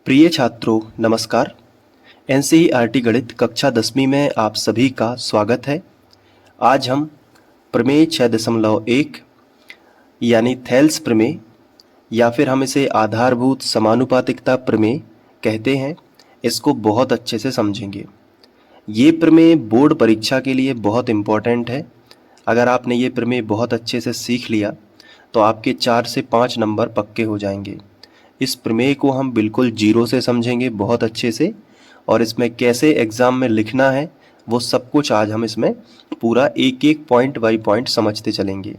प्रिय छात्रों नमस्कार। एनसीईआरटी गणित कक्षा 10वीं में आप सभी का स्वागत है। आज हम प्रमेय 6.1 यानी थेल्स प्रमेय या फिर हम इसे आधारभूत समानुपातिकता प्रमेय कहते हैं, इसको बहुत अच्छे से समझेंगे। ये प्रमेय बोर्ड परीक्षा के लिए बहुत इम्पोर्टेंट है। अगर आपने ये प्रमेय बहुत अच्छे से सीख लिया तो आपके 4 से 5 नंबर पक्के हो जाएंगे। इस प्रमेय को हम बिल्कुल जीरो से समझेंगे बहुत अच्छे से, और इसमें कैसे एग्ज़ाम में लिखना है वो सब कुछ आज हम इसमें पूरा एक एक पॉइंट बाय पॉइंट समझते चलेंगे।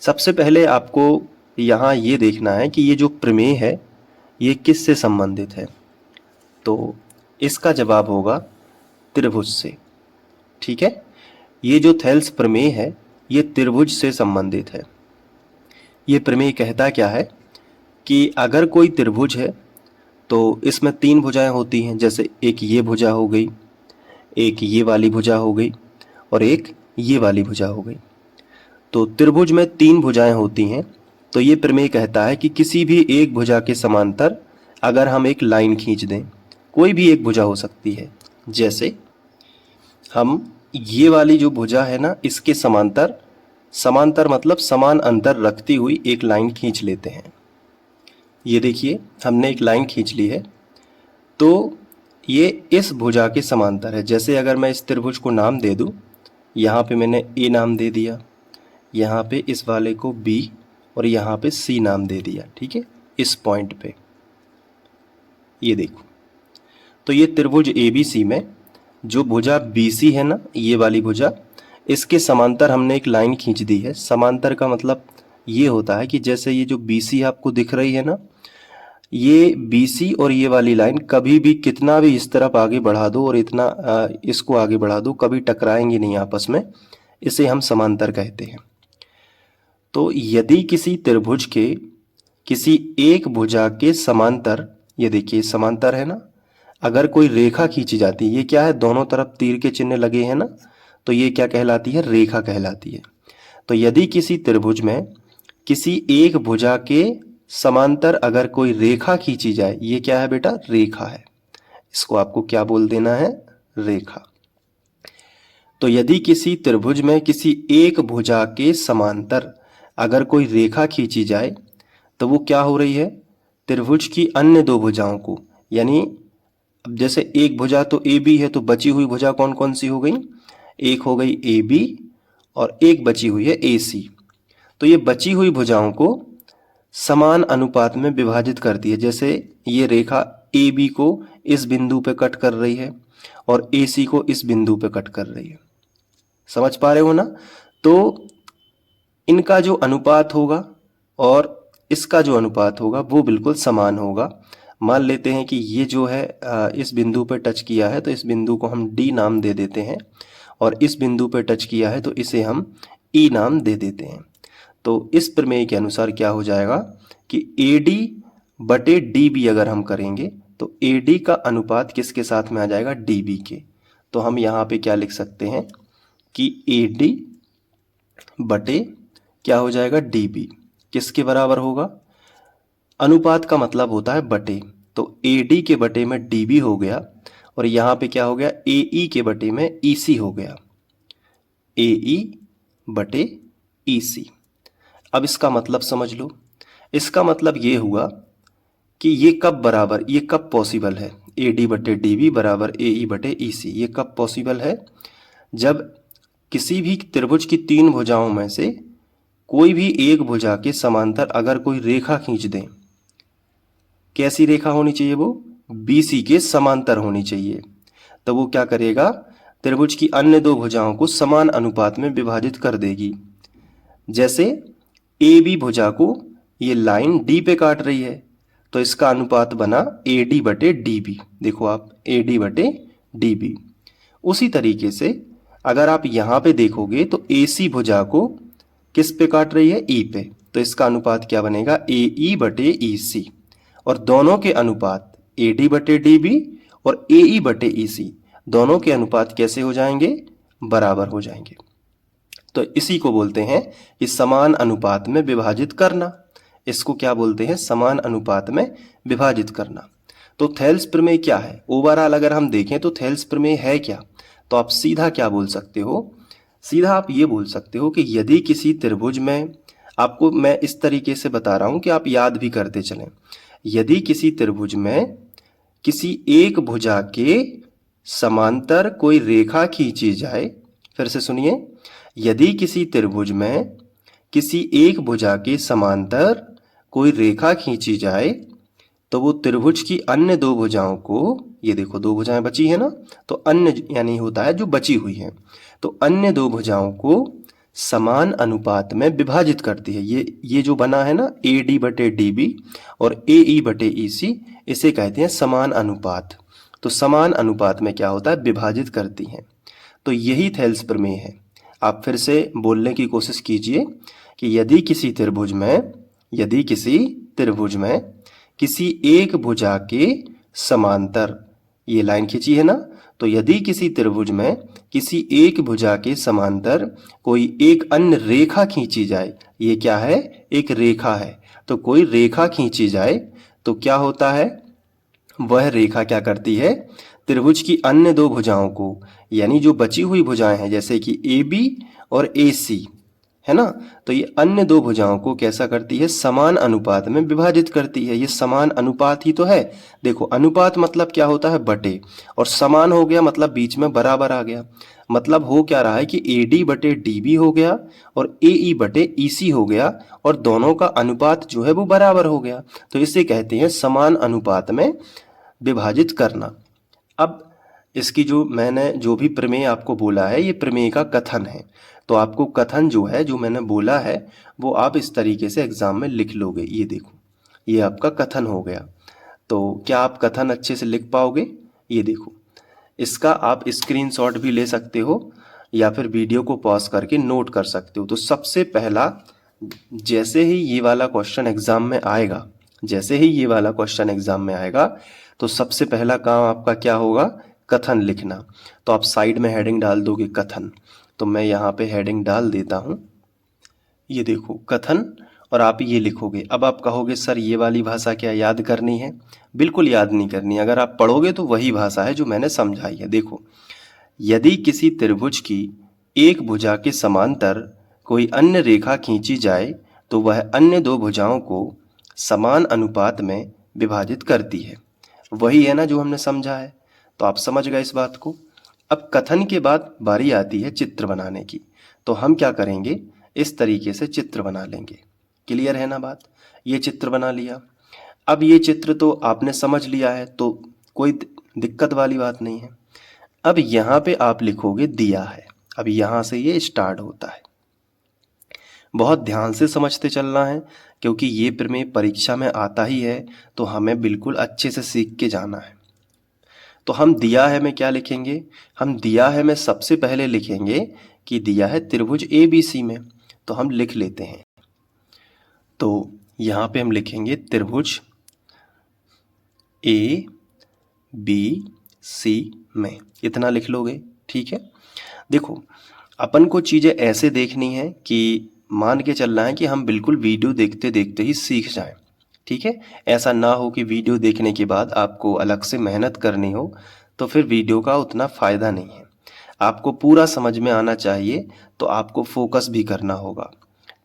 सबसे पहले आपको यहाँ ये देखना है कि ये जो प्रमेय है ये किस से संबंधित है। तो इसका जवाब होगा त्रिभुज से। ठीक है, ये जो थेल्स प्रमेय है ये त्रिभुज से संबंधित है। ये प्रमेय कहता क्या है कि अगर कोई त्रिभुज है तो इसमें 3 भुजाएं होती हैं, जैसे एक ये भुजा हो गई, एक ये वाली भुजा हो गई और एक ये वाली भुजा हो गई। तो त्रिभुज में 3 भुजाएं होती हैं। तो ये प्रमेय कहता है कि किसी भी एक भुजा के समांतर अगर हम एक लाइन खींच दें, कोई भी एक भुजा हो सकती है, जैसे हम ये वाली जो भुजा है ना इसके समांतर, समांतर मतलब समान अंतर रखती हुई एक लाइन खींच लेते हैं। ये देखिए हमने एक लाइन खींच ली है, तो ये इस भुजा के समांतर है। जैसे अगर मैं इस त्रिभुज को नाम दे दूं, यहाँ पे मैंने ए नाम दे दिया, यहाँ पे इस वाले को बी और यहाँ पे सी नाम दे दिया। ठीक है, इस पॉइंट पे ये देखो, तो ये त्रिभुज ए बी सी में जो भुजा बी सी है ना, ये वाली भुजा, इसके समांतर हमने एक लाइन खींच दी है। समांतर का मतलब ये होता है कि जैसे ये जो बी सी आपको दिख रही है ना, ये BC और ये वाली लाइन कभी भी कितना भी इस तरफ आगे बढ़ा दो और इतना इसको आगे बढ़ा दो, कभी टकराएंगे नहीं आपस में। इसे हम समांतर कहते हैं। तो यदि किसी त्रिभुज के किसी एक भुजा के समांतर, ये देखिए समांतर है ना, अगर कोई रेखा खींची जाती है, ये क्या है, दोनों तरफ तीर के चिन्ह लगे हैं ना, तो ये क्या कहलाती है, रेखा कहलाती है। तो यदि किसी त्रिभुज में किसी एक भुजा के समांतर अगर कोई रेखा खींची जाए, ये क्या है बेटा, रेखा है। इसको आपको क्या बोल देना है, रेखा। तो यदि किसी त्रिभुज में किसी एक भुजा के समांतर अगर कोई रेखा खींची जाए तो वो क्या हो रही है, त्रिभुज की अन्य दो भुजाओं को, यानी अब जैसे एक भुजा तो ए बी है, तो बची हुई भुजा कौन कौन सी हो गई, एक हो गई ए बी और एक बची हुई है ए सी। तो ये बची हुई भुजाओं को समान अनुपात में विभाजित करती है। जैसे ये रेखा ए बी को इस बिंदु पे कट कर रही है और ए सी को इस बिंदु पे कट कर रही है। समझ पा रहे हो ना। तो इनका जो अनुपात होगा और इसका जो अनुपात होगा वो बिल्कुल समान होगा। मान लेते हैं कि ये जो है इस बिंदु पे टच किया है, तो इस बिंदु को हम डी नाम दे देते हैं, और इस बिंदु पे टच किया है तो इसे हम ई नाम दे देते हैं। तो इस प्रमेय के अनुसार क्या हो जाएगा कि AD बटे DB अगर हम करेंगे तो AD का अनुपात किसके साथ में आ जाएगा, DB के। तो हम यहाँ पे क्या लिख सकते हैं कि AD बटे क्या हो जाएगा, DB किसके बराबर होगा, अनुपात का मतलब होता है बटे। तो AD के बटे में DB हो गया और यहाँ पे क्या हो गया, AE के बटे में EC हो गया, AE बटे EC। अब इसका मतलब समझ लो। इसका मतलब ये हुआ कि ये कब बराबर, ये कब पॉसिबल है, AD बटे DB बराबर AE बटे EC। ये कब पॉसिबल है, जब किसी भी त्रिभुज की 3 भुजाओं में से कोई भी एक भुजा के समांतर अगर कोई रेखा खींच दें। कैसी रेखा होनी चाहिए, वो BC के समांतर होनी चाहिए। तो वो क्या करेगा, त्रिभुज की अन्य दो भुजाओं को समान अनुपात में विभाजित कर देगी। जैसे ए बी भुजा को ये लाइन डी पे काट रही है, तो इसका अनुपात बना AD बटे DB। देखो आप, AD बटे DB। उसी तरीके से अगर आप यहाँ पे देखोगे तो AC भुजा को किस पे काट रही है, E पे, तो इसका अनुपात क्या बनेगा, AE बटे EC। और दोनों के अनुपात AD बटे DB और AE बटे EC दोनों के अनुपात कैसे हो जाएंगे, बराबर हो जाएंगे। तो इसी को बोलते हैं कि समान अनुपात में विभाजित करना। इसको क्या बोलते हैं, समान अनुपात में विभाजित करना। तो थेल्स प्रमेय क्या है, ओवरऑल अगर हम देखें तो थेल्स प्रमेय है क्या, तो आप सीधा क्या बोल सकते हो, सीधा आप ये बोल सकते हो कि यदि किसी त्रिभुज में, आपको मैं इस तरीके से बता रहा हूं कि आप याद भी करते चलें, यदि किसी त्रिभुज में किसी एक भुजा के समांतर कोई रेखा खींची जाए, फिर से सुनिए, यदि किसी त्रिभुज में किसी एक भुजा के समांतर कोई रेखा खींची जाए तो वो त्रिभुज की अन्य दो भुजाओं को, ये देखो दो भुजाएं बची है ना, तो अन्य यानी होता है जो बची हुई है, तो अन्य दो भुजाओं को समान अनुपात में विभाजित करती है। ये जो बना है ना ए डी बटे डी बी और ए ई बटे ई सी, इसे कहते हैं समान अनुपात। तो समान अनुपात में क्या होता है, विभाजित करती हैं। तो यही थेल्स प्रमेय है। आप फिर से बोलने की कोशिश कीजिए कि यदि किसी त्रिभुज में किसी एक भुजा के समांतर, ये लाइन खींची है ना, तो यदि किसी त्रिभुज में किसी एक भुजा के समांतर कोई एक अन्य रेखा खींची जाए, ये क्या है, एक रेखा है, तो कोई रेखा खींची जाए तो क्या होता है, वह रेखा क्या करती है, त्रिभुज की अन्य दो भुजाओं को, यानी जो बची हुई भुजाएं हैं जैसे कि ए बी और ए सी है ना, तो ये अन्य दो भुजाओं को कैसा करती है, समान अनुपात में विभाजित करती है। ये समान अनुपात ही तो है। देखो अनुपात मतलब क्या होता है, बटे, और समान हो गया मतलब बीच में बराबर आ गया। मतलब हो क्या रहा है कि ए डी बटे डी बी हो गया और ए ई बटे ई सी हो गया, और दोनों का अनुपात जो है वो बराबर हो गया। तो इसे कहते हैं समान अनुपात में विभाजित करना। अब इसकी जो मैंने जो भी प्रमेय आपको बोला है, ये प्रमेय का कथन है। तो आपको कथन जो है, जो मैंने बोला है, वो आप इस तरीके से एग्जाम में लिख लोगे। ये देखो, ये आपका कथन हो गया। तो क्या आप कथन अच्छे से लिख पाओगे, ये देखो, इसका आप स्क्रीनशॉट भी ले सकते हो या फिर वीडियो को पॉज करके नोट कर सकते हो। तो सबसे पहला, जैसे ही ये वाला क्वेश्चन एग्जाम में आएगा, तो सबसे पहला काम आपका क्या होगा, कथन लिखना। तो आप साइड में हेडिंग डाल दोगे कथन। तो मैं यहाँ पे हेडिंग डाल देता हूँ, ये देखो कथन, और आप ये लिखोगे। अब आप कहोगे सर ये वाली भाषा क्या याद करनी है? बिल्कुल याद नहीं करनी। अगर आप पढ़ोगे तो वही भाषा है जो मैंने समझाई है। देखो, यदि किसी त्रिभुज की एक भुजा के समांतर कोई अन्य रेखा खींची जाए तो वह अन्य दो भुजाओं को समान अनुपात में विभाजित करती है। वही है ना जो हमने समझा है। तो आप समझ गए इस बात को। अब कथन के बाद बारी आती है चित्र बनाने की। तो हम क्या करेंगे, इस तरीके से चित्र बना लेंगे। क्लियर है ना बात? ये चित्र बना लिया। अब ये चित्र तो आपने समझ लिया है, तो कोई दिक्कत वाली बात नहीं है। अब यहाँ पे आप लिखोगे दिया है। अब यहाँ से ये स्टार्ट होता है। बहुत ध्यान से समझते चलना है, क्योंकि ये प्रमेय परीक्षा में आता ही है, तो हमें बिल्कुल अच्छे से सीख के जाना है। तो हम दिया है में क्या लिखेंगे, हम दिया है में सबसे पहले लिखेंगे कि दिया है त्रिभुज ए बी सी में। तो हम लिख लेते हैं। तो यहाँ पे हम लिखेंगे त्रिभुज ए बी सी में, इतना लिख लोगे, ठीक है। देखो, अपन को चीज़ें ऐसे देखनी है कि मान के चलना है कि हम बिल्कुल वीडियो देखते देखते ही सीख जाएं, ठीक है। ऐसा ना हो कि वीडियो देखने के बाद आपको अलग से मेहनत करनी हो, तो फिर वीडियो का उतना फ़ायदा नहीं है। आपको पूरा समझ में आना चाहिए, तो आपको फोकस भी करना होगा,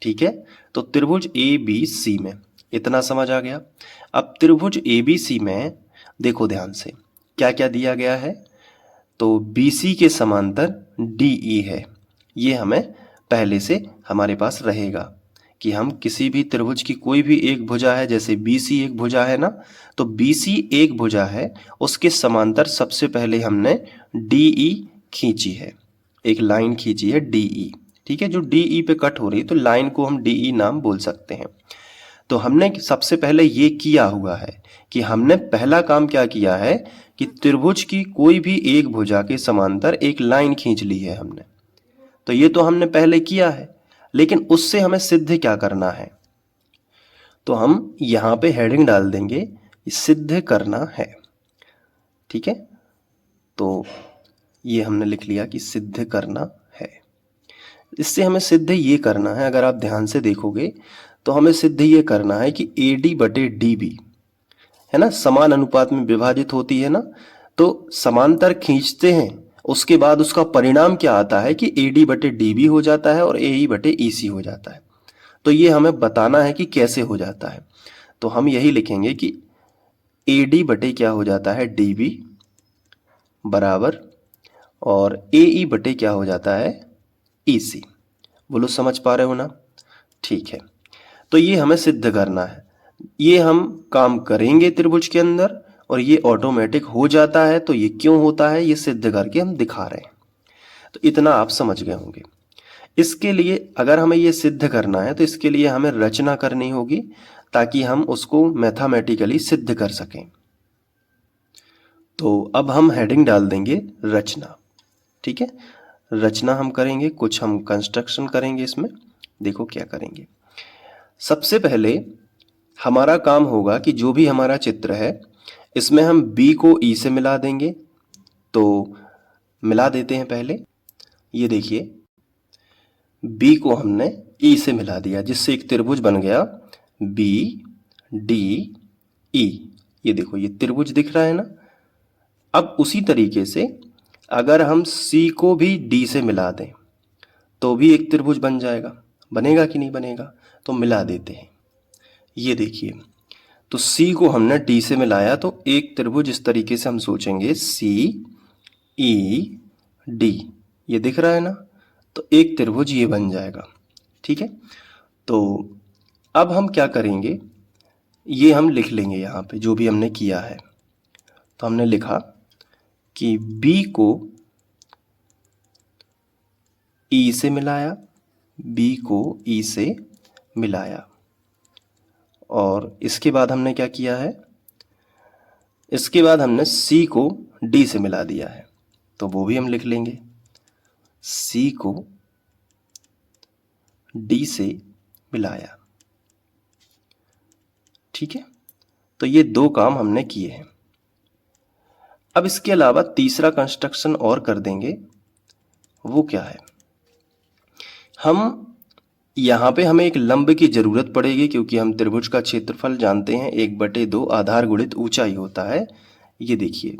ठीक है। तो त्रिभुज ए बी सी में इतना समझ आ गया। अब त्रिभुज ए बी सी में देखो ध्यान से क्या क्या दिया गया है। तो बी सी के समांतर डी ई है। ये हमें पहले से हमारे पास रहेगा कि हम किसी भी त्रिभुज की कोई भी एक भुजा है, जैसे बी सी एक भुजा है ना, तो बी सी एक भुजा है, उसके समांतर सबसे पहले हमने डी ई खींची है, एक लाइन खींची है डी ई, ठीक है। जो डी ई पे कट हो रही है, तो लाइन को हम डी ई नाम बोल सकते हैं। तो हमने सबसे पहले ये किया हुआ है कि हमने पहला काम क्या किया है कि त्रिभुज की कोई भी एक भुजा के समांतर एक लाइन खींच ली है हमने। तो ये तो हमने पहले किया है, लेकिन उससे हमें सिद्ध क्या करना है। तो हम यहाँ पे हेडिंग डाल देंगे, सिद्ध करना है, ठीक है। तो ये हमने लिख लिया कि सिद्ध करना है। इससे हमें सिद्ध ये करना है, अगर आप ध्यान से देखोगे तो हमें सिद्ध ये करना है कि ए डी बटे डी बी है ना, समान अनुपात में विभाजित होती है ना, तो समांतर खींचते हैं, उसके बाद उसका परिणाम क्या आता है कि AD बटे DB हो जाता है और AE बटे EC हो जाता है। तो ये हमें बताना है कि कैसे हो जाता है। तो हम यही लिखेंगे कि AD बटे क्या हो जाता है DB बराबर, और AE बटे क्या हो जाता है EC। बोलो समझ पा रहे हो ना? ठीक है, तो ये हमें सिद्ध करना है। ये हम काम करेंगे त्रिभुज के अंदर और ये ऑटोमेटिक हो जाता है। तो ये क्यों होता है, ये सिद्ध करके हम दिखा रहे हैं। तो इतना आप समझ गए होंगे। इसके लिए अगर हमें ये सिद्ध करना है तो इसके लिए हमें रचना करनी होगी, ताकि हम उसको मैथमेटिकली सिद्ध कर सकें। तो अब हम हेडिंग डाल देंगे रचना। ठीक है, रचना हम करेंगे, कुछ हम कंस्ट्रक्शन करेंगे इसमें। देखो क्या करेंगे। सबसे पहले हमारा काम होगा कि जो भी हमारा चित्र है इसमें हम B को E से मिला देंगे। तो मिला देते हैं पहले। ये देखिए, B को हमने E से मिला दिया, जिससे एक त्रिभुज बन गया BDE। ये देखो, ये त्रिभुज दिख रहा है ना। अब उसी तरीके से अगर हम C को भी D से मिला दें तो भी एक त्रिभुज बन जाएगा। बनेगा कि नहीं बनेगा? तो मिला देते हैं। ये देखिए, तो C को हमने D से मिलाया तो एक त्रिभुज इस तरीके से हम सोचेंगे CED। ये दिख रहा है ना, तो एक त्रिभुज ये बन जाएगा। ठीक है, तो अब हम क्या करेंगे, ये हम लिख लेंगे यहाँ पे जो भी हमने किया है। तो हमने लिखा कि B को E से मिलाया, B को E से मिलाया, और इसके बाद हमने क्या किया है, इसके बाद हमने C को D से मिला दिया है। तो वो भी हम लिख लेंगे, C को D से मिलाया। ठीक है, तो ये दो काम हमने किए हैं। अब इसके अलावा तीसरा कंस्ट्रक्शन और कर देंगे। वो क्या है, हम यहाँ पे हमें एक लंब की जरूरत पड़ेगी, क्योंकि हम त्रिभुज का क्षेत्रफल जानते हैं 1/2 आधार गुणित ऊंचाई होता है। ये देखिए,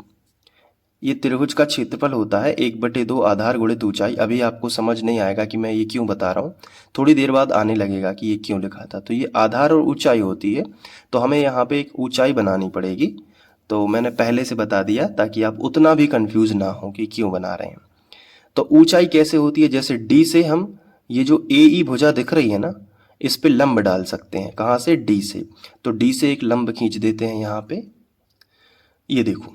ये त्रिभुज का क्षेत्रफल होता है 1/2 आधार गुणित ऊंचाई। अभी आपको समझ नहीं आएगा कि मैं ये क्यों बता रहा हूँ, थोड़ी देर बाद आने लगेगा कि ये क्यों लिखा था। तो ये आधार और ऊंचाई होती है, तो हमें यहाँ पे एक ऊंचाई बनानी पड़ेगी। तो मैंने पहले से बता दिया ताकि आप उतना भी कंफ्यूज ना हो कि क्यों बना रहे हैं। तो ऊंचाई कैसे होती है, जैसे D से हम ये जो AE भुजा दिख रही है ना, इस पे लंब डाल सकते हैं। कहाँ से? D से। तो D से एक लंब खींच देते हैं यहाँ पे। ये देखो,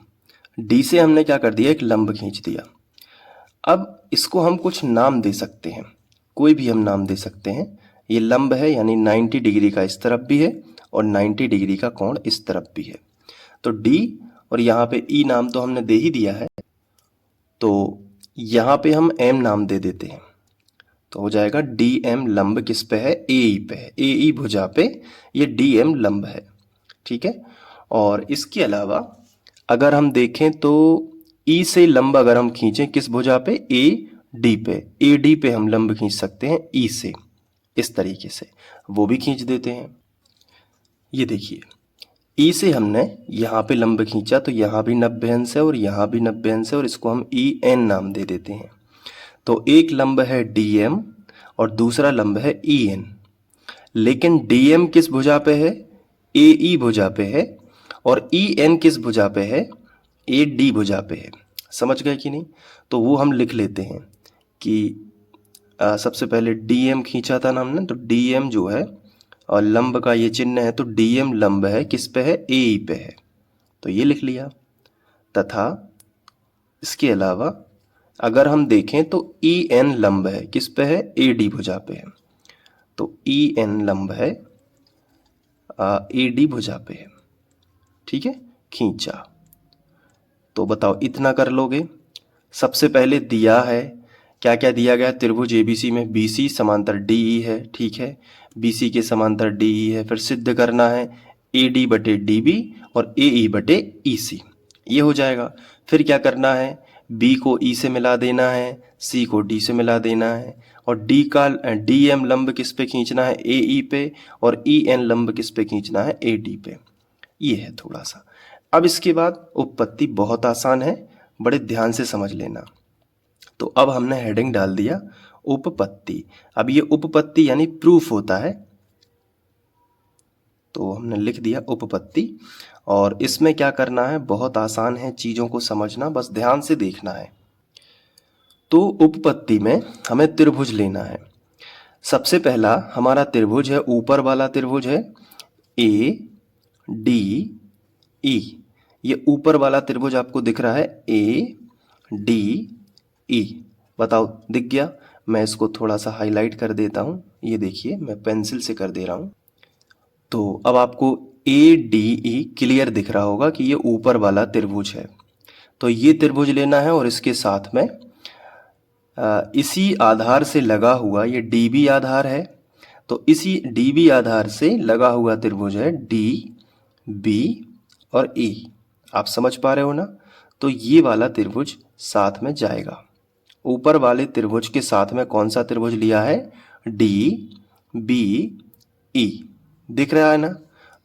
D से हमने क्या कर दिया, एक लंब खींच दिया। अब इसको हम कुछ नाम दे सकते हैं, कोई भी हम नाम दे सकते हैं। ये लंब है, यानी 90 डिग्री का इस तरफ भी है और 90 डिग्री का कोण इस तरफ भी है। तो D और यहाँ पे E नाम तो हमने दे ही दिया है, तो यहाँ पे हम M नाम दे देते हैं। तो हो जाएगा DM लंब किस पे है? AE पे है। AE भुजा पे ये DM लंब है। ठीक है, और इसके अलावा अगर हम देखें तो E से लंब अगर हम खींचें किस भुजा पे? AD पे। AD पे हम लंब खींच सकते हैं E से, इस तरीके से वो भी खींच देते हैं। ये देखिए, E से हमने यहाँ पे लंब खींचा तो यहाँ भी 90 अंश है और यहाँ भी 90 अंश है, और इसको हम EN नाम दे देते हैं। तो एक लंब है DM और दूसरा लंब है EN। लेकिन DM किस भुजा पे है? AE भुजा पे है, और EN किस भुजा पे है? AD भुजा पे है। समझ गए कि नहीं? तो वो हम लिख लेते हैं कि सबसे पहले DM खींचा था ना हमने, तो DM जो है और लंब का ये चिन्ह है, तो DM लंब है किस पे है? AE पे है। तो ये लिख लिया। तथा इसके अलावा अगर हम देखें तो EN लंब है किस पे है? AD भुजा पे है। तो EN लंब है AD भुजा पे है। ठीक है, खींचा। तो बताओ इतना कर लोगे? सबसे पहले दिया है, क्या क्या दिया गया? त्रिभुज ABC में BC समांतर DE है। ठीक है, BC के समांतर DE है। फिर सिद्ध करना है AD बटे DB और AE बटे EC। ये हो जाएगा। फिर क्या करना है? B को E से मिला देना है, C को D से मिला देना है, और DM लंब किस पे खींचना है? AE पे, और EN लंब किस पे खींचना है? AD पे। ये है थोड़ा सा। अब इसके बाद उपपत्ति बहुत आसान है, बड़े ध्यान से समझ लेना। तो अब हमने हेडिंग डाल दिया उपपत्ति। अब ये उपपत्ति यानी प्रूफ होता है, तो हमने लिख दिया उपपत्ति। और इसमें क्या करना है, बहुत आसान है, चीज़ों को समझना बस ध्यान से देखना है। तो उपपत्ति में हमें त्रिभुज लेना है। सबसे पहला हमारा त्रिभुज है, ऊपर वाला त्रिभुज है ए डी ई। ये ऊपर वाला त्रिभुज आपको दिख रहा है ए डी ई। बताओ दिख गया? मैं इसको थोड़ा सा हाईलाइट कर देता हूँ, ये देखिए मैं पेंसिल से कर दे रहा हूँ। तो अब आपको ए डी ई क्लियर दिख रहा होगा कि ये ऊपर वाला त्रिभुज है। तो ये त्रिभुज लेना है और इसके साथ में इसी आधार से लगा हुआ ये डी बी आधार है, तो इसी डी बी आधार से लगा हुआ त्रिभुज है डी बी और ई। आप समझ पा रहे हो ना? तो ये वाला त्रिभुज साथ में जाएगा। ऊपर वाले त्रिभुज के साथ में कौन सा त्रिभुज लिया है? D B E. दिख रहा है ना?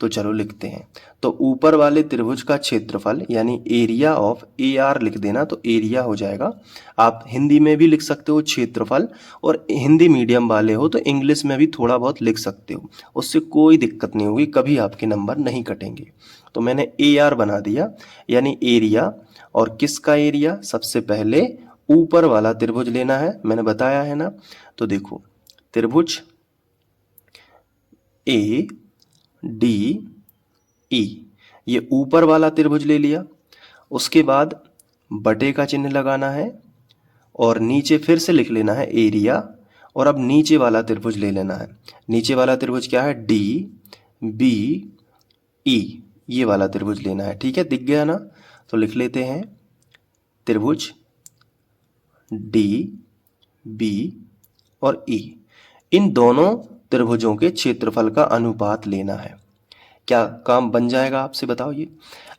तो चलो लिखते हैं। तो ऊपर वाले त्रिभुज का क्षेत्रफल यानी एरिया ऑफ ए आर लिख देना, तो एरिया हो जाएगा। आप हिंदी में भी लिख सकते हो क्षेत्रफल, और हिंदी मीडियम वाले हो तो इंग्लिश में भी थोड़ा बहुत लिख सकते हो, उससे कोई दिक्कत नहीं होगी, कभी आपके नंबर नहीं कटेंगे। तो मैंने ए आर बना दिया यानी एरिया। और किसका एरिया? सबसे पहले ऊपर वाला त्रिभुज लेना है, मैंने बताया है ना। तो देखो त्रिभुज ए डी ई, ये ऊपर वाला त्रिभुज ले लिया। उसके बाद बटे का चिन्ह लगाना है और नीचे फिर से लिख लेना है एरिया। और अब नीचे वाला त्रिभुज ले लेना है। नीचे वाला त्रिभुज क्या है? डी बी ई, ये वाला त्रिभुज लेना है। ठीक है, दिख गया ना? तो लिख लेते हैं त्रिभुज डी बी और ई। इन दोनों त्रिभुजों के क्षेत्रफल का अनुपात लेना है। क्या काम बन जाएगा आपसे बताओ ये?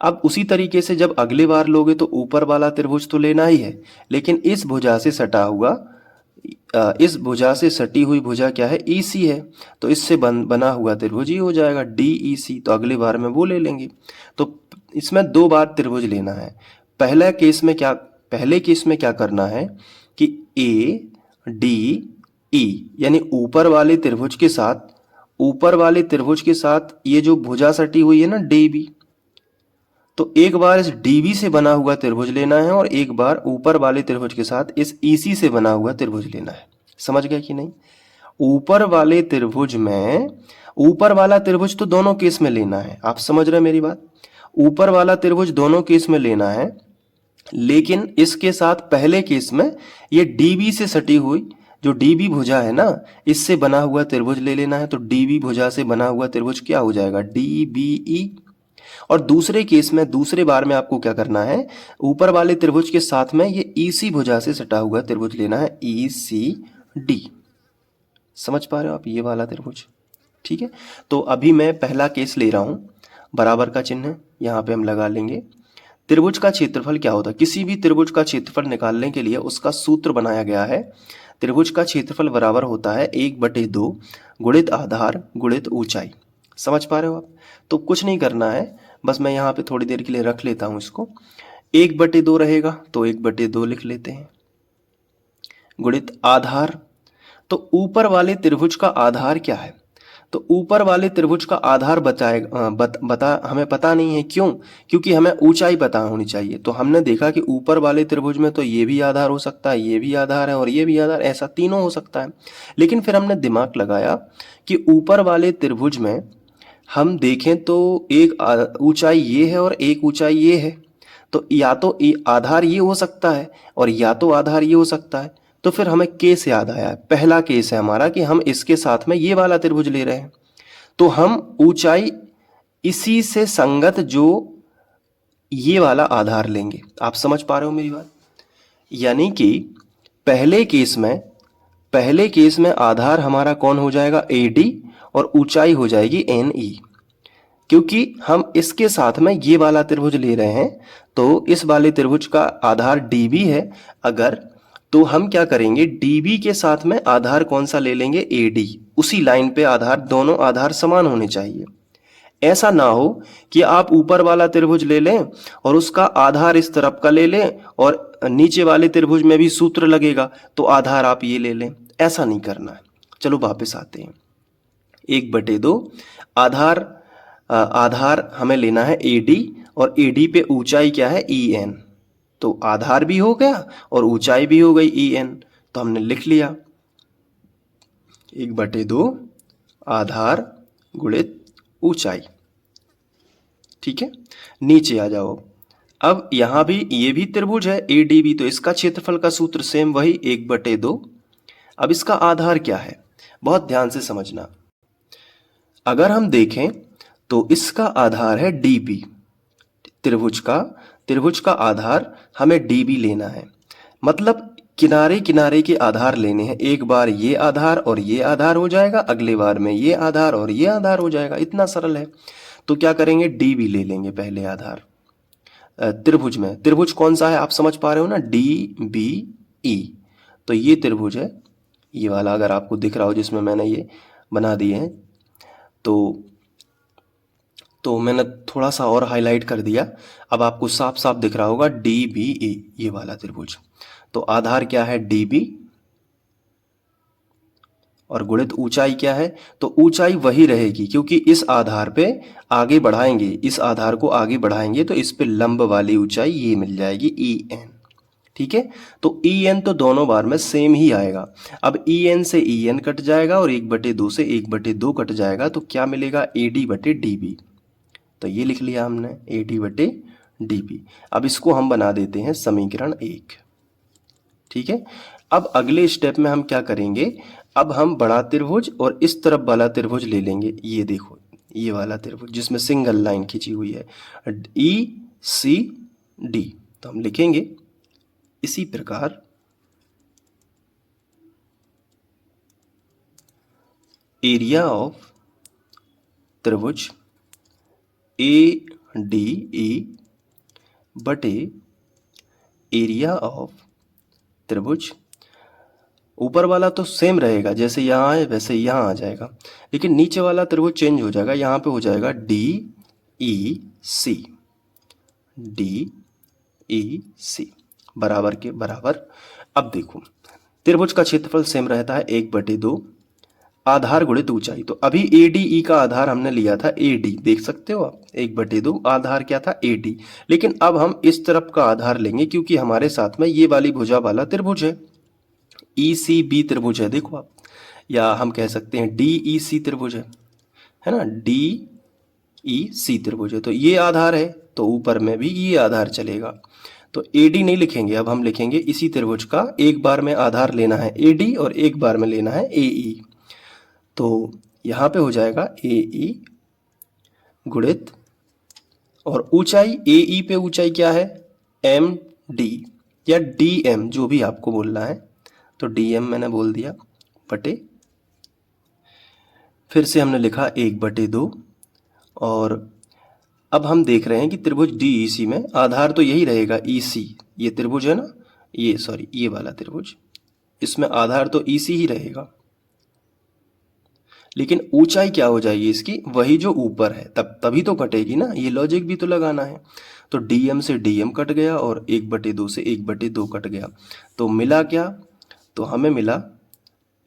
अब उसी तरीके से जब अगली बार लोगे तो ऊपर वाला त्रिभुज तो लेना ही है, लेकिन इस भुजा से सटा हुआ, इस भुजा से सटी हुई भुजा क्या है? EC है, तो इससे बना हुआ त्रिभुज ही हो जाएगा DEC। तो अगली बार में वो ले लेंगे। तो इसमें दो बार त्रिभुज लेना है। पहले केस में क्या करना है कि ADE यानी ऊपर वाले त्रिभुज के साथ ये जो भुजा सटी हुई है ना DB, तो एक बार इस DB से बना हुआ त्रिभुज लेना है और एक बार ऊपर वाले त्रिभुज के साथ इस EC से बना हुआ त्रिभुज लेना है। समझ गए कि नहीं? ऊपर वाले त्रिभुज में, ऊपर वाला त्रिभुज तो दोनों केस में लेना है। आप समझ रहे हैं मेरी बात? ऊपर वाला त्रिभुज दोनों केस में लेना है, लेकिन इसके साथ पहले केस में ये DB से सटी हुई जो DB भुजा है ना, इससे बना हुआ त्रिभुज ले लेना है। तो DB भुजा से बना हुआ त्रिभुज क्या हो जाएगा? DBE। और दूसरे केस में, दूसरे बार में आपको क्या करना है? ऊपर वाले त्रिभुज के साथ में ये EC भुजा से सटा हुआ त्रिभुज लेना है, ECD। समझ पा रहे हो आप? ये वाला त्रिभुज। ठीक है, तो अभी मैं पहला केस ले रहा हूं, बराबर का चिन्ह यहां पे हम लगा लेंगे। त्रिभुज का क्षेत्रफल क्या होता है? किसी भी त्रिभुज का क्षेत्रफल निकालने के लिए उसका सूत्र बनाया गया है। त्रिभुज का क्षेत्रफल बराबर होता है 1/2 गुणित आधार गुणित ऊंचाई। समझ पा रहे हो आप? तो कुछ नहीं करना है, बस मैं यहाँ पे थोड़ी देर के लिए रख लेता हूँ इसको। 1/2 रहेगा तो 1/2 लिख लेते हैं, गुणित आधार। तो ऊपर वाले त्रिभुज का आधार क्या है? तो ऊपर वाले त्रिभुज का आधार हमें पता नहीं है। क्यों? क्योंकि हमें ऊंचाई पता होनी चाहिए। तो हमने देखा कि ऊपर वाले त्रिभुज में तो ये भी आधार हो सकता है, ये भी आधार है और ये भी आधार, ऐसा तीनों हो सकता है। लेकिन फिर हमने दिमाग लगाया कि ऊपर वाले त्रिभुज में हम देखें तो एक ऊंचाई ये है और एक ऊंचाई ये है, तो या तो आधार ये हो सकता है और या तो आधार ये हो सकता है। तो फिर हमें केस याद आया है, पहला केस है हमारा कि हम इसके साथ में ये वाला त्रिभुज ले रहे हैं, तो हम ऊंचाई इसी से संगत जो ये वाला आधार लेंगे। आप समझ पा रहे हो मेरी बात? यानी कि पहले केस में आधार हमारा कौन हो जाएगा? AD, और ऊंचाई हो जाएगी NE। क्योंकि हम इसके साथ में ये वाला त्रिभुज ले रहे हैं, तो इस वाले त्रिभुज का आधार DB है अगर, तो हम क्या करेंगे? DB के साथ में आधार कौन सा ले लेंगे? AD। उसी लाइन पे आधार, दोनों आधार समान होने चाहिए। ऐसा ना हो कि आप ऊपर वाला त्रिभुज ले लें और उसका आधार इस तरफ का ले लें और नीचे वाले त्रिभुज में भी सूत्र लगेगा तो आधार आप ये ले लें, ऐसा नहीं करना है। चलो वापस आते हैं। 1/2 आधार, आधार हमें लेना है AD और AD पे ऊंचाई क्या है EN, तो आधार भी हो गया और ऊंचाई भी हो गई EN, तो हमने लिख लिया 1/2 आधार गुणित ऊंचाई। ठीक है, नीचे आ जाओ। अब यहां भी ये भी त्रिभुज है ADB, तो इसका क्षेत्रफल का सूत्र सेम वही 1/2। अब इसका आधार क्या है, बहुत ध्यान से समझना। अगर हम देखें तो इसका आधार है DB, त्रिभुज का आधार हमें DB लेना है। मतलब किनारे किनारे के आधार लेने हैं, एक बार ये आधार और ये आधार हो जाएगा, अगले बार में ये आधार और ये आधार हो जाएगा, इतना सरल है। तो क्या करेंगे, DB ले लेंगे पहले आधार त्रिभुज में। त्रिभुज कौन सा है आप समझ पा रहे हो ना, DBE। तो ये त्रिभुज है, ये वाला अगर आपको दिख रहा हो जिसमें मैंने ये बना दिए हैं, तो मैंने थोड़ा सा और हाईलाइट कर दिया, अब आपको साफ साफ दिख रहा होगा DBE, ये वाला त्रिभुज। तो आधार क्या है DB और गुणित ऊंचाई क्या है, तो ऊंचाई वही रहेगी क्योंकि इस आधार पे आगे बढ़ाएंगे, इस आधार को आगे बढ़ाएंगे तो इस पे लंब वाली ऊंचाई ये मिल जाएगी EN। ठीक है, तो EN तो दोनों बार में सेम ही आएगा। अब EN से EN कट जाएगा और 1/2 से 1/2 कट जाएगा, तो क्या मिलेगा AD/DB। तो ये लिख लिया हमने AD/DB। अब इसको हम बना देते हैं समीकरण 1। ठीक है, अब अगले स्टेप में हम क्या करेंगे, अब हम बड़ा त्रिभुज और इस तरफ वाला त्रिभुज ले लेंगे। ये देखो, ये वाला त्रिभुज जिसमें सिंगल लाइन खींची हुई है ECD, तो हम लिखेंगे इसी प्रकार एरिया ऑफ त्रिभुज ADE बटे एरिया ऑफ त्रिभुज, ऊपर वाला तो सेम रहेगा, जैसे यहाँ है वैसे यहाँ आ जाएगा, लेकिन नीचे वाला त्रिभुज चेंज हो जाएगा, यहाँ पे हो जाएगा DEC, DEC बराबर के बराबर। अब देखो त्रिभुज का क्षेत्रफल सेम रहता है 1/2 आधार गुणित ऊंचाई। तो अभी ADE का आधार हमने लिया था AD, देख सकते हो आप, 1/2 आधार क्या था AD, लेकिन अब हम इस तरफ का आधार लेंगे क्योंकि हमारे साथ में ये वाली भुजा वाला त्रिभुज है, ECB त्रिभुज है, देखो आप, या हम कह सकते हैं DEC त्रिभुज है ना, DEC त्रिभुज है। तो ये आधार है तो ऊपर में भी ये आधार चलेगा, तो AD नहीं लिखेंगे, अब हम लिखेंगे इसी त्रिभुज का एक बार में आधार लेना है AD और एक बार में लेना है AE। तो यहाँ पे हो जाएगा AE गुणित, और ऊंचाई AE पे ऊंचाई क्या है MD या DM, जो भी आपको बोलना है, तो DM मैंने बोल दिया बटे, फिर से हमने लिखा 1/2। और अब हम देख रहे हैं कि त्रिभुज DEC में आधार तो यही रहेगा EC, ये त्रिभुज है ना, ये सॉरी ये वाला त्रिभुज, इसमें आधार तो EC ही रहेगा, लेकिन ऊंचाई क्या हो जाएगी इसकी, वही जो ऊपर है, तभी तो कटेगी ना, ये लॉजिक भी तो लगाना है। तो DM से DM कट गया और 1/2 से 1/2 कट गया, तो मिला क्या, तो हमें मिला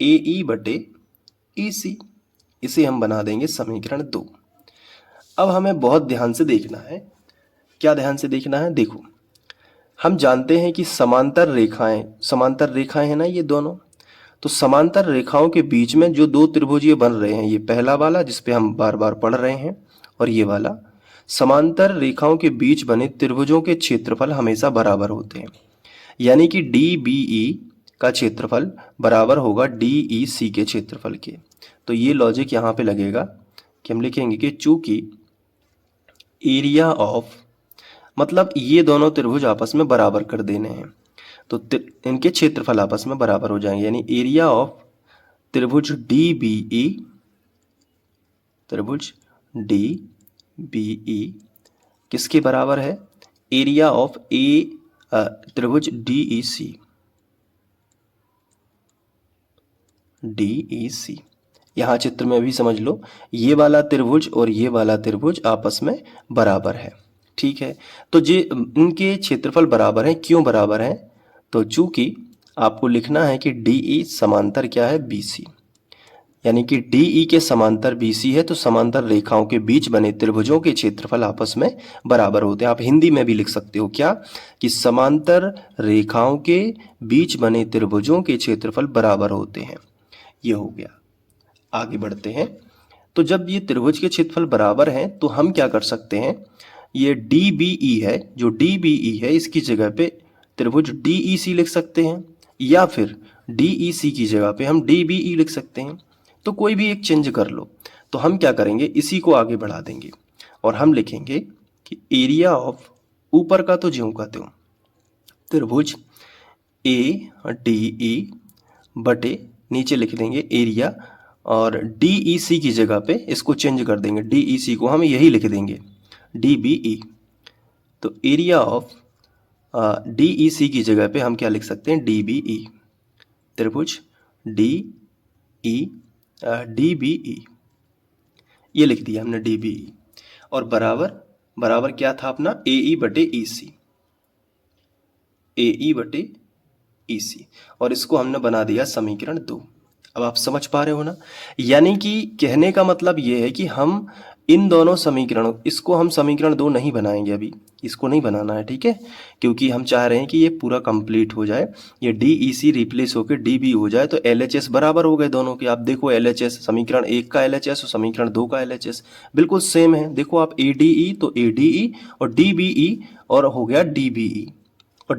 AE/EC, इसे हम बना देंगे समीकरण 2। अब हमें बहुत ध्यान से देखना है, क्या ध्यान से देखना है, देखो हम जानते हैं कि समांतर रेखाएं हैं ना ये दोनों, तो समांतर रेखाओं के बीच में जो दो त्रिभुज ये बन रहे हैं, ये पहला वाला जिसपे हम बार बार पढ़ रहे हैं और ये वाला, समांतर रेखाओं के बीच बने त्रिभुजों के क्षेत्रफल हमेशा बराबर होते हैं, यानी कि DBE का क्षेत्रफल बराबर होगा DEC के क्षेत्रफल के। तो ये लॉजिक यहाँ पे लगेगा कि हम लिखेंगे कि चूंकि एरिया ऑफ, मतलब ये दोनों त्रिभुज आपस में बराबर कर देने हैं, तो इनके क्षेत्रफल आपस में बराबर हो जाएंगे, यानी एरिया ऑफ त्रिभुज DBE किसके बराबर है, एरिया ऑफ त्रिभुज DEC, यहाँ चित्र में भी समझ लो, ये वाला त्रिभुज और ये वाला त्रिभुज आपस में बराबर है। ठीक है, तो ये इनके क्षेत्रफल बराबर हैं। क्यों बराबर हैं? तो चूंकि आपको लिखना है कि DE समांतर क्या है? BC, यानी कि DE के समांतर BC है, तो समांतर रेखाओं के बीच बने त्रिभुजों के क्षेत्रफल आपस में बराबर होते हैं। आप हिंदी में भी लिख सकते हो क्या, कि समांतर रेखाओं के बीच बने त्रिभुजों के क्षेत्रफल बराबर होते हैं। ये हो गया। आगे बढ़ते हैं। तो जब ये त्रिभुज के क्षेत्रफल बराबर हैं तो हम क्या कर सकते हैं, ये DBE है, जो DBE है इसकी जगह पे त्रिभुज DEC लिख सकते हैं, या फिर DEC की जगह पे हम DBE लिख सकते हैं। तो कोई भी एक चेंज कर लो। तो हम क्या करेंगे, इसी को आगे बढ़ा देंगे और हम लिखेंगे कि एरिया ऑफ, ऊपर का तो ज्यों का त्यों, त्रिभुज ADE बटे नीचे लिख देंगे एरिया, और DEC की जगह पे इसको चेंज कर देंगे, DEC को हम यही लिख देंगे DBE। तो एरिया ऑफ DEC की जगह पे हम क्या लिख सकते हैं, DBE, त्रिभुज DBE, ये लिख दिया हमने DBE। और बराबर, बराबर क्या था अपना, AE बटे EC, AE बटे EC, और इसको हमने बना दिया समीकरण 2। अब आप समझ पा रहे हो ना? यानी कि कहने का मतलब ये है कि हम इन दोनों समीकरणों, इसको हम समीकरण 2 नहीं बनाएंगे, अभी इसको नहीं बनाना है, ठीक है, क्योंकि हम चाह रहे हैं कि ये पूरा कंप्लीट हो जाए, ये DEC रिप्लेस होकर DB हो जाए, तो LHS बराबर हो गए दोनों के। आप देखो LHS, समीकरण 1 का LHS और समीकरण 2 का LHS बिल्कुल सेम है। देखो आप ADE तो ADE और DBE और हो गया DBE, और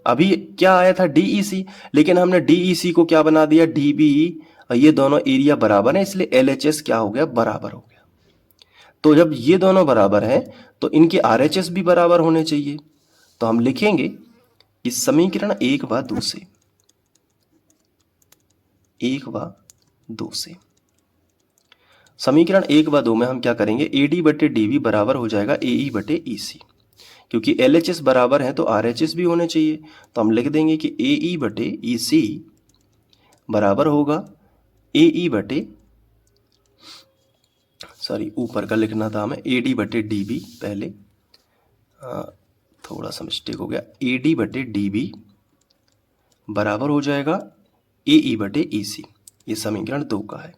अभी क्या आया था DEC, लेकिन हमने DEC को क्या बना दिया, DBE, और ये दोनों एरिया बराबर हैं, इसलिए LHS क्या हो गया, बराबर हो गया। तो जब ये दोनों बराबर हैं तो इनके RHS भी बराबर होने चाहिए। तो हम लिखेंगे कि समीकरण 1 व 2 से, 1 व 2 से, समीकरण 1 व 2 में हम क्या करेंगे, AD बटे DB बराबर हो जाएगा AE बटे EC, क्योंकि LHS बराबर है तो RHS भी होने चाहिए। तो हम लिख देंगे कि AE बटे EC बराबर होगा AE बटे, सॉरी ऊपर का लिखना था हमें, AD बटे DB पहले, थोड़ा सा मिस्टेक हो गया, AD बटे DB बराबर हो जाएगा AE बटे EC। ये समीकरण 2 का है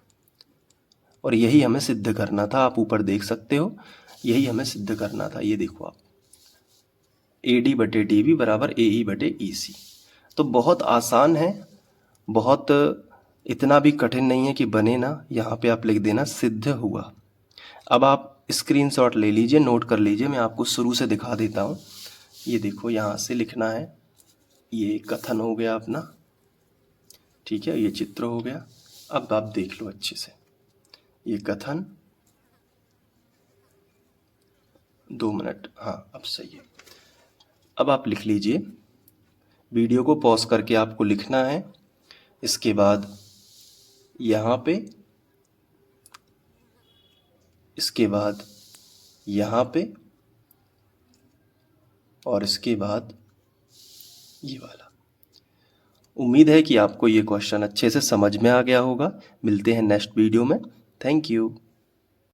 और यही हमें सिद्ध करना था। आप ऊपर देख सकते हो, यही हमें सिद्ध करना था। ये देखो आप, AD बटे DB बराबर AE बटे EC। तो बहुत आसान है, बहुत इतना भी कठिन नहीं है कि बने ना। यहाँ पे आप लिख देना सिद्ध हुआ। अब आप स्क्रीनशॉट ले लीजिए, नोट कर लीजिए, मैं आपको शुरू से दिखा देता हूँ। ये देखो यहाँ से लिखना है, ये कथन हो गया अपना, ठीक है, ये चित्र हो गया। अब आप देख लो अच्छे से, ये कथन, 2 मिनट, हाँ अब सही है। अब आप लिख लीजिए, वीडियो को पॉज करके आपको लिखना है। इसके बाद यहाँ पे, इसके बाद यहाँ पे, और इसके बाद ये वाला। उम्मीद है कि आपको ये क्वेश्चन अच्छे से समझ में आ गया होगा। मिलते हैं नेक्स्ट वीडियो में। Thank you.